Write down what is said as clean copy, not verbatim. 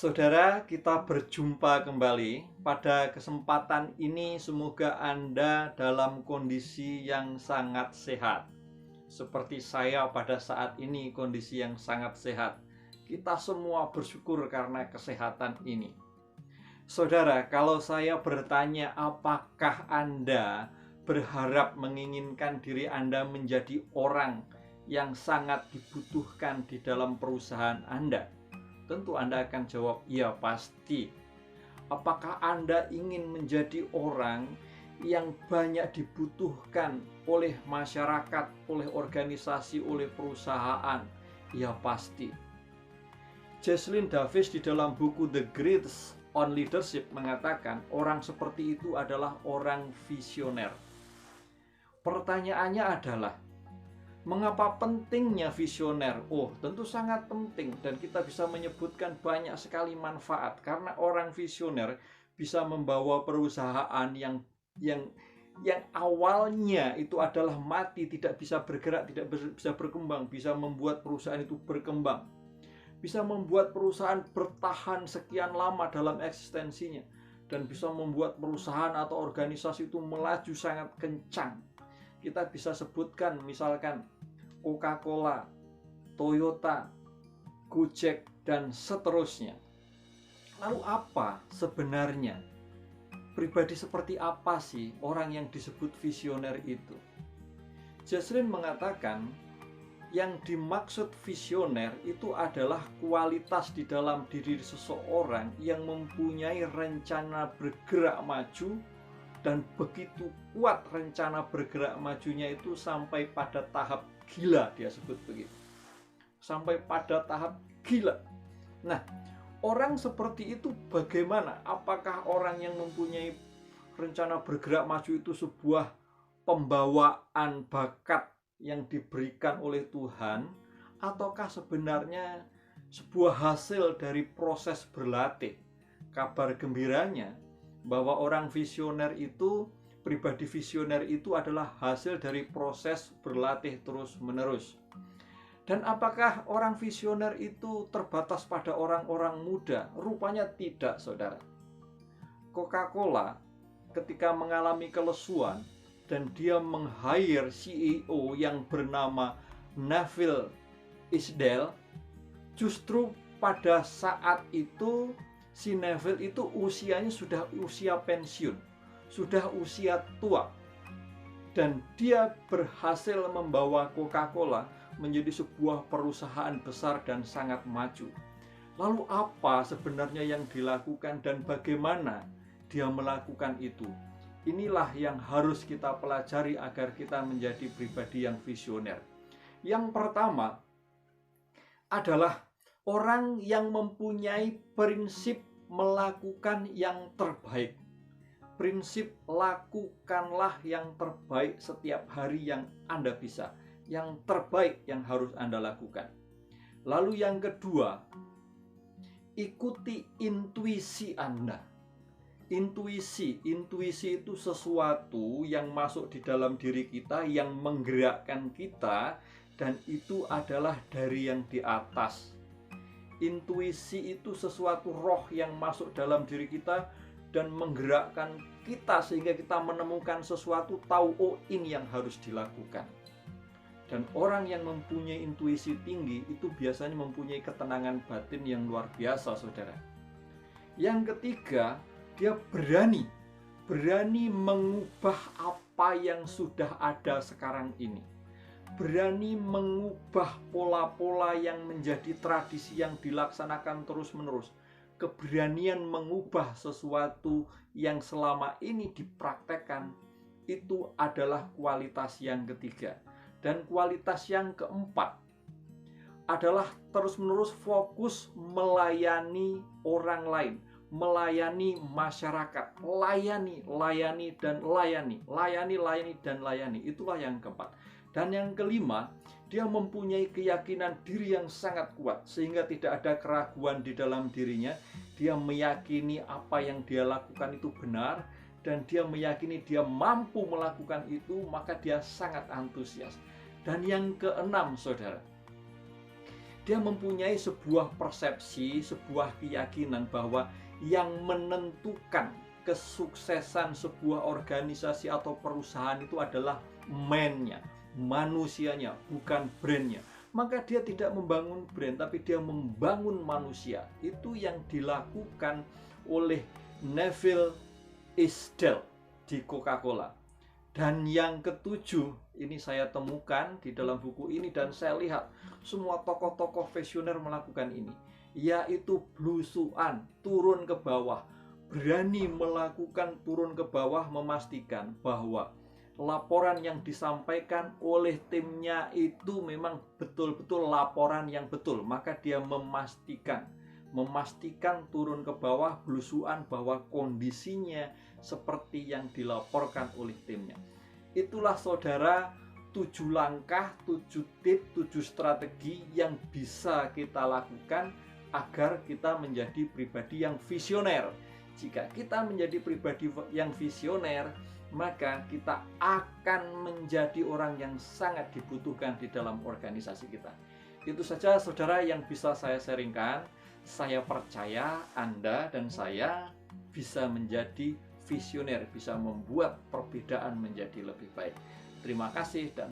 Saudara, kita berjumpa kembali. Pada kesempatan ini, semoga Anda dalam kondisi yang sangat sehat. Seperti saya pada saat ini, kondisi yang sangat sehat. Kita semua bersyukur karena kesehatan ini. Saudara, kalau saya bertanya, apakah Anda berharap menginginkan diri Anda menjadi orang yang sangat dibutuhkan di dalam perusahaan Anda? Tentu Anda akan jawab, iya pasti. Apakah Anda ingin menjadi orang yang banyak dibutuhkan oleh masyarakat, oleh organisasi, oleh perusahaan? Ya pasti. Jesslyn Davis di dalam buku The Greatest on Leadership mengatakan orang seperti itu adalah orang visioner. Pertanyaannya adalah, mengapa pentingnya visioner? Oh, tentu sangat penting dan kita bisa menyebutkan banyak sekali manfaat karena orang visioner bisa membawa perusahaan yang awalnya itu adalah mati, tidak bisa bergerak, tidak bisa berkembang, bisa membuat perusahaan itu berkembang. Bisa membuat perusahaan bertahan sekian lama dalam eksistensinya dan bisa membuat perusahaan atau organisasi itu melaju sangat kencang. Kita bisa sebutkan misalkan Coca-Cola, Toyota, Gojek, dan seterusnya. Lalu apa sebenarnya? Pribadi seperti apa sih orang yang disebut visioner itu? Jesslyn mengatakan yang dimaksud visioner itu adalah kualitas di dalam diri seseorang yang mempunyai rencana bergerak maju dan begitu kuat rencana bergerak majunya itu sampai pada tahap gila, dia sebut begitu. Sampai pada tahap gila. Nah, orang seperti itu bagaimana? Apakah orang yang mempunyai rencana bergerak maju itu sebuah pembawaan bakat yang diberikan oleh Tuhan, ataukah sebenarnya sebuah hasil dari proses berlatih? Kabar gembiranya bahwa orang visioner itu, pribadi visioner itu adalah hasil dari proses berlatih terus-menerus. Dan apakah orang visioner itu terbatas pada orang-orang muda? Rupanya tidak, saudara. Coca-Cola ketika mengalami kelesuan dan dia meng-hire CEO yang bernama Neville Isdell, justru pada saat itu si Neville itu usianya sudah usia pensiun, sudah usia tua, dan dia berhasil membawa Coca-Cola menjadi sebuah perusahaan besar dan sangat maju. Lalu apa sebenarnya yang dilakukan dan bagaimana dia melakukan itu? Inilah yang harus kita pelajari agar kita menjadi pribadi yang visioner. Yang pertama adalah orang yang mempunyai prinsip melakukan yang terbaik. Prinsip lakukanlah yang terbaik setiap hari yang Anda bisa. Yang terbaik yang harus Anda lakukan. Lalu yang kedua, ikuti intuisi Anda. Intuisi itu sesuatu yang masuk di dalam diri kita, yang menggerakkan kita, dan itu adalah dari yang di atas. Intuisi itu sesuatu roh yang masuk dalam diri kita dan menggerakkan kita sehingga kita menemukan sesuatu, tahu, oh ini yang harus dilakukan. Dan orang yang mempunyai intuisi tinggi itu biasanya mempunyai ketenangan batin yang luar biasa, saudara. Yang ketiga, dia berani mengubah apa yang sudah ada sekarang ini. Berani mengubah pola-pola yang menjadi tradisi yang dilaksanakan terus-menerus. Keberanian mengubah sesuatu yang selama ini dipraktekkan, itu adalah kualitas yang ketiga. Dan kualitas yang keempat adalah terus-menerus fokus melayani orang lain, melayani masyarakat, layani dan layani. Itulah yang keempat. Dan yang kelima, dia mempunyai keyakinan diri yang sangat kuat sehingga tidak ada keraguan di dalam dirinya. Dia meyakini apa yang dia lakukan itu benar dan dia meyakini dia mampu melakukan itu, maka dia sangat antusias. Dan yang keenam, saudara, Dia mempunyai sebuah persepsi, sebuah keyakinan bahwa yang menentukan kesuksesan sebuah organisasi atau perusahaan itu adalah man-nya, manusianya, bukan brand-nya. Maka dia tidak membangun brand, tapi dia membangun manusia. Itu yang dilakukan oleh Neville Isdell di Coca-Cola. Dan yang ketujuh, ini saya temukan di dalam buku ini dan saya lihat semua tokoh-tokoh visioner melakukan ini, yaitu blusukan, turun ke bawah, berani melakukan turun ke bawah, memastikan bahwa laporan yang disampaikan oleh timnya itu memang betul-betul laporan yang betul. Maka dia memastikan turun ke bawah, blusukan bahwa kondisinya seperti yang dilaporkan oleh timnya. Itulah saudara 7 langkah, 7 tips, 7 strategi yang bisa kita lakukan agar kita menjadi pribadi yang visioner. Jika kita menjadi pribadi yang visioner, maka kita akan menjadi orang yang sangat dibutuhkan di dalam organisasi kita. Itu saja saudara yang bisa saya sharingkan. Saya percaya Anda dan saya bisa menjadi visioner, bisa membuat perbedaan menjadi lebih baik. Terima kasih dan